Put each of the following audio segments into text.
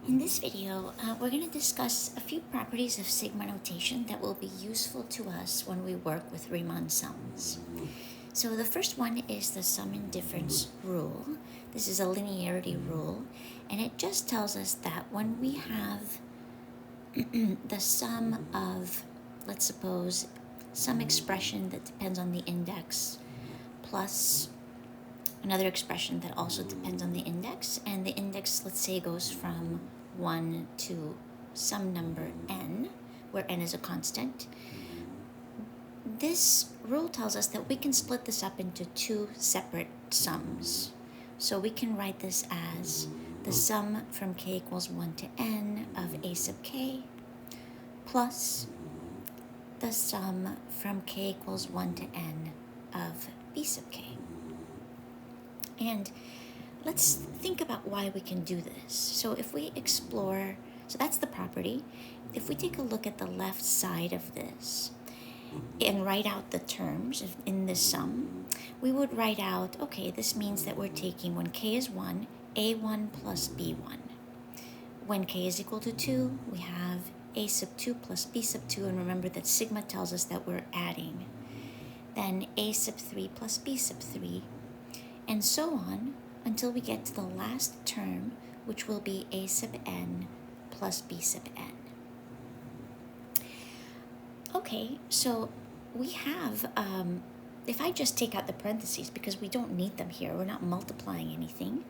In this video, we're going to discuss a few properties of sigma notation that will be useful to us when we work with Riemann sums. So the first one is the sum and difference rule. This is a linearity rule, and it just tells us that when we have the sum of, let's suppose, some expression that depends on the index plus another expression that also depends on the index, and the index, let's say, goes from 1 to some number n, where n is a constant. This rule tells us that we can split this up into two separate sums. So we can write this as the sum from k equals 1 to n of a sub k plus the sum from k equals 1 to n of b sub k. And let's think about why we can do this. So if we explore, so that's the property. If we take a look at the left side of this and write out the terms in this sum, we would write out, okay, this means that we're taking, when k is 1, a1 plus b1. When k is equal to 2, we have a sub 2 plus b sub 2, and remember that sigma tells us that we're adding. Then a sub 3 plus b sub 3, and so on until we get to the last term, which will be a sub n plus b sub n. Okay, so we have, if I just take out the parentheses, because we don't need them here, we're not multiplying anything,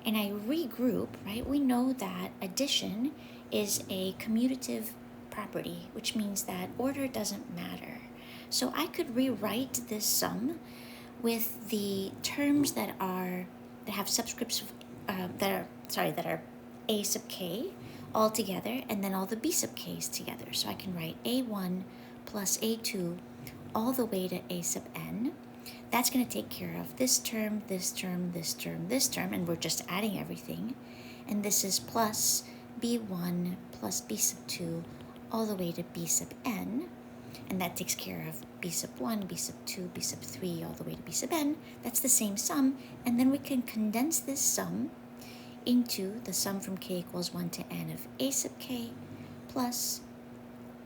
and I regroup, right, we know that addition is a commutative property, which means that order doesn't matter. So I could rewrite this sum with the terms that have subscripts that are a sub k all together, and then all the b sub k's together. So I can write a1 plus a2 all the way to a sub n. That's going to take care of this term, this term, this term, this term, and we're just adding everything. And this is plus b1 plus b sub 2 all the way to b sub n. And that takes care of b sub 1, b sub 2, b sub 3, all the way to b sub n. That's the same sum, and then we can condense this sum into the sum from k equals 1 to n of a sub k plus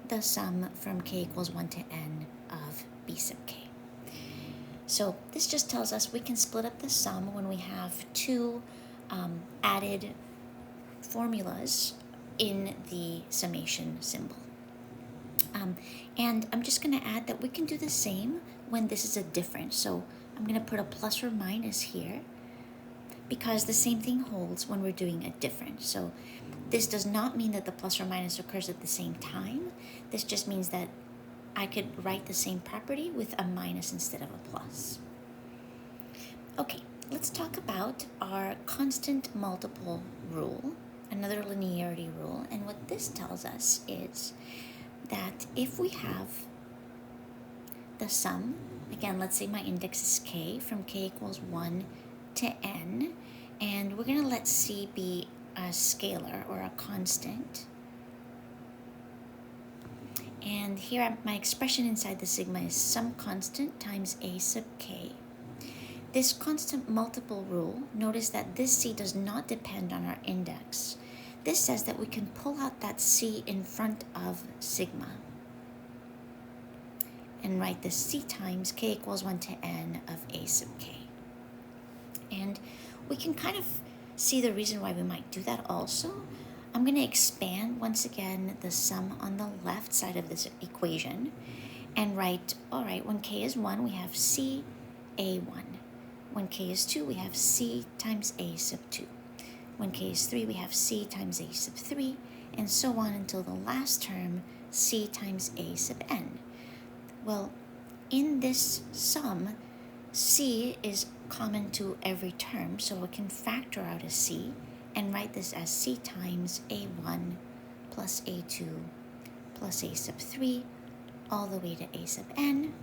the sum from k equals 1 to n of b sub k. So this just tells us we can split up the sum when we have two added formulas in the summation symbol. And I'm just going to add that we can do the same when this is a difference. So I'm going to put a plus or minus here because the same thing holds when we're doing a difference. So this does not mean that the plus or minus occurs at the same time. This just means that I could write the same property with a minus instead of a plus. Okay, let's talk about our constant multiple rule, another linearity rule. And what this tells us is that if we have the sum, again, let's say my index is k, from k equals 1 to n, and we're going to let c be a scalar or a constant. And here my expression inside the sigma is some constant times a sub k. This constant multiple rule, notice that this c does not depend on our index. This says that we can pull out that c in front of sigma and write this c times k equals 1 to n of a sub k. And we can kind of see the reason why we might do that also. I'm going to expand once again the sum on the left side of this equation and write, all right, when k is 1, we have c a1. When k is 2, we have c times a sub 2. When k is 3, we have c times a sub 3, and so on until the last term, c times a sub n. Well, in this sum, c is common to every term, so we can factor out a c and write this as c times a1 plus a2 plus a sub 3 all the way to a sub n.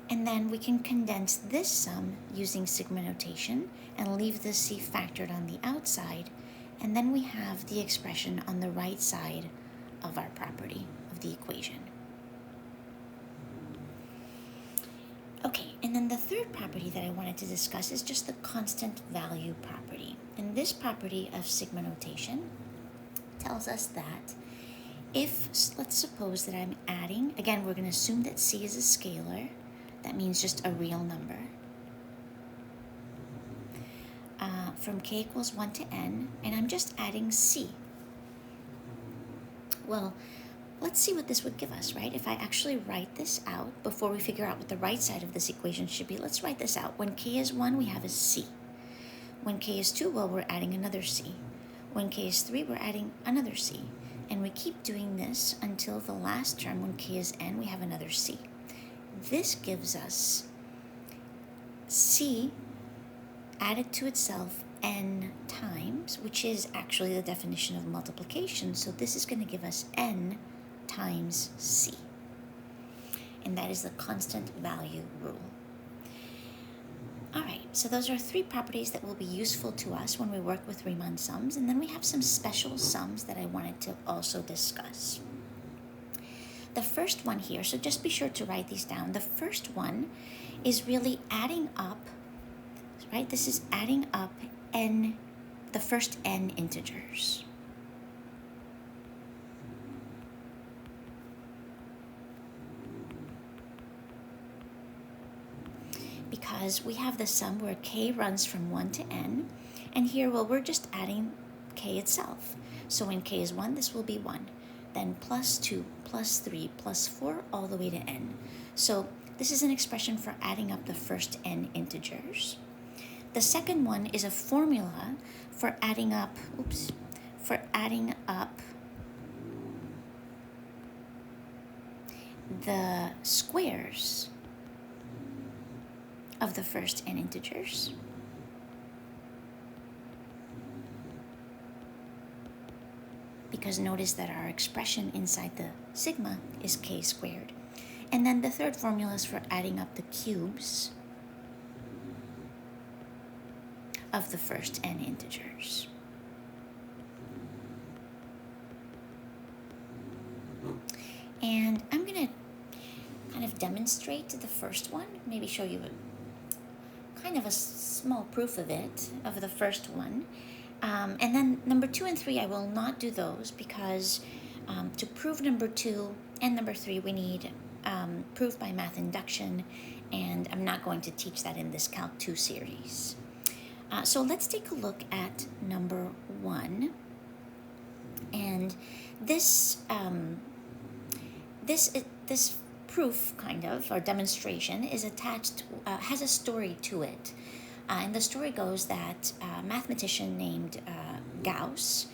And then we can condense this sum using sigma notation and leave the c factored on the outside, and then we have the expression on the right side of our property of the equation. Okay, and then the third property that I wanted to discuss is just the constant value property. And this property of sigma notation tells us that if, let's suppose that I'm adding, again, we're going to assume that C is a scalar. That means just a real number. From k equals 1 to n, and I'm just adding C. Well, let's see what this would give us, right? If I actually write this out before we figure out what the right side of this equation should be, let's write this out. When k is 1, we have a C. When k is 2, well, we're adding another C. When k is 3, we're adding another C. And we keep doing this until the last term, when k is n, we have another C. This gives us C added to itself n times, which is actually the definition of multiplication. So this is going to give us n times C. And that is the constant value rule. All right, so those are three properties that will be useful to us when we work with Riemann sums. And then we have some special sums that I wanted to also discuss. The first one here, so just be sure to write these down. The first one is really adding up, right? This is adding up n, the first n integers. Because we have the sum where k runs from 1 to n, and here, well, we're just adding k itself. So when k is 1, this will be 1. Then plus 2, plus 3, plus 4, all the way to n. So this is an expression for adding up the first n integers. The second one is a formula for adding up, the squares of the first n integers. Because notice that our expression inside the sigma is k squared. And then the third formula is for adding up the cubes of the first n integers. And I'm going to kind of demonstrate the first one, maybe show you kind of a small proof of it, of the first one. And then number 2 and 3, I will not do those because to prove number 2 and number 3, we need proof by math induction, and I'm not going to teach that in this Calc 2 series. So let's take a look at number 1. And this proof, kind of, or demonstration, is attached, has a story to it. And the story goes that a mathematician named Gauss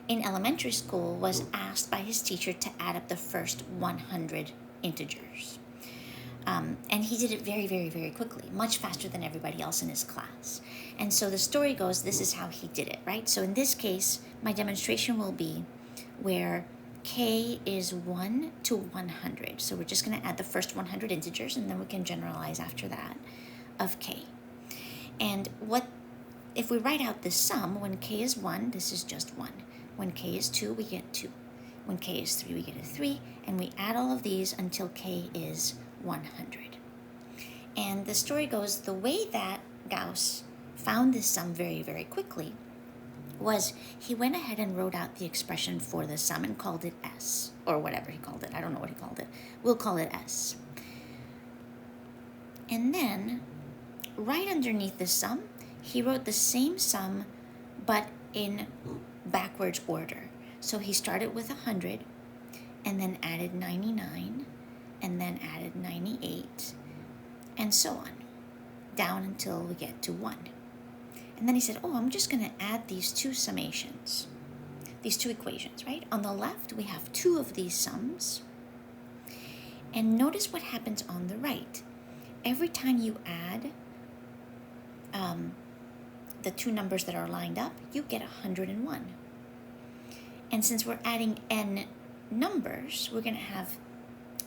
in elementary school was asked by his teacher to add up the first 100 integers. And he did it very, very, very quickly, much faster than everybody else in his class. And so the story goes, this is how he did it, right? So in this case, my demonstration will be where k is 1 to 100. So we're just going to add the first 100 integers, and then we can generalize after that of k. And if we write out the sum, when k is 1, this is just 1. When k is 2, we get 2. When k is 3, we get a 3. And we add all of these until k is 100. And the story goes, the way that Gauss found this sum very, very quickly was he went ahead and wrote out the expression for the sum and called it S, or whatever he called it. I don't know what he called it. We'll call it S. And then, right underneath the sum, he wrote the same sum, but in backwards order. So he started with 100, and then added 99, and then added 98, and so on, down until we get to 1. And then he said, I'm just going to add these two summations, these two equations, right? On the left, we have 2 of these sums. And notice what happens on the right. Every time you add the 2 numbers that are lined up, you get 101. And since we're adding n numbers, we're going to have,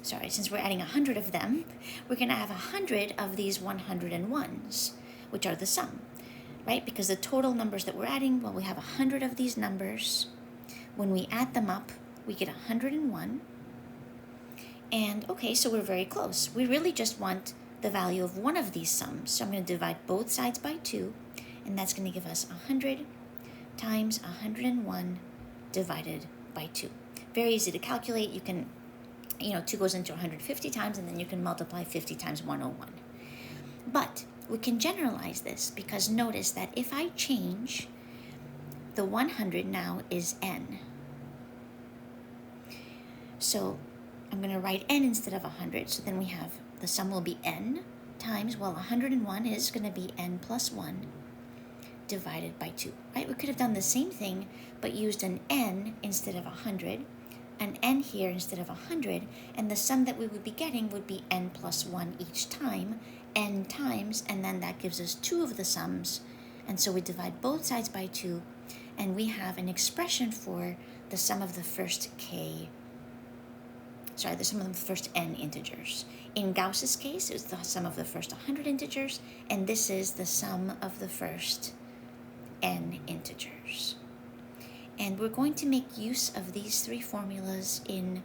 since we're adding 100 of them, we're going to have 100 of these 101s, which are the sum. Right? Because the total numbers that we're adding, well, we have 100 of these numbers. When we add them up, we get 101. And okay, so we're very close. We really just want the value of one of these sums. So I'm going to divide both sides by 2, and that's going to give us 100 times 101 divided by 2. Very easy to calculate. You can, 2 goes into 150 times, and then you can multiply 50 times 101. But we can generalize this, because notice that if I change, the 100 now is n. So I'm going to write n instead of 100. So then we have the sum will be n times, 101 is going to be n plus 1 divided by 2, right? We could have done the same thing, but used an n instead of 100, an n here instead of 100, and the sum that we would be getting would be n plus 1 each time, n times, and then that gives us 2 of the sums, and so we divide both sides by 2, and we have an expression for the sum of the first the sum of the first n integers. In Gauss's case, it was the sum of the first 100 integers, and this is the sum of the first n integers. And we're going to make use of these 3 formulas in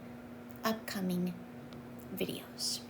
upcoming videos.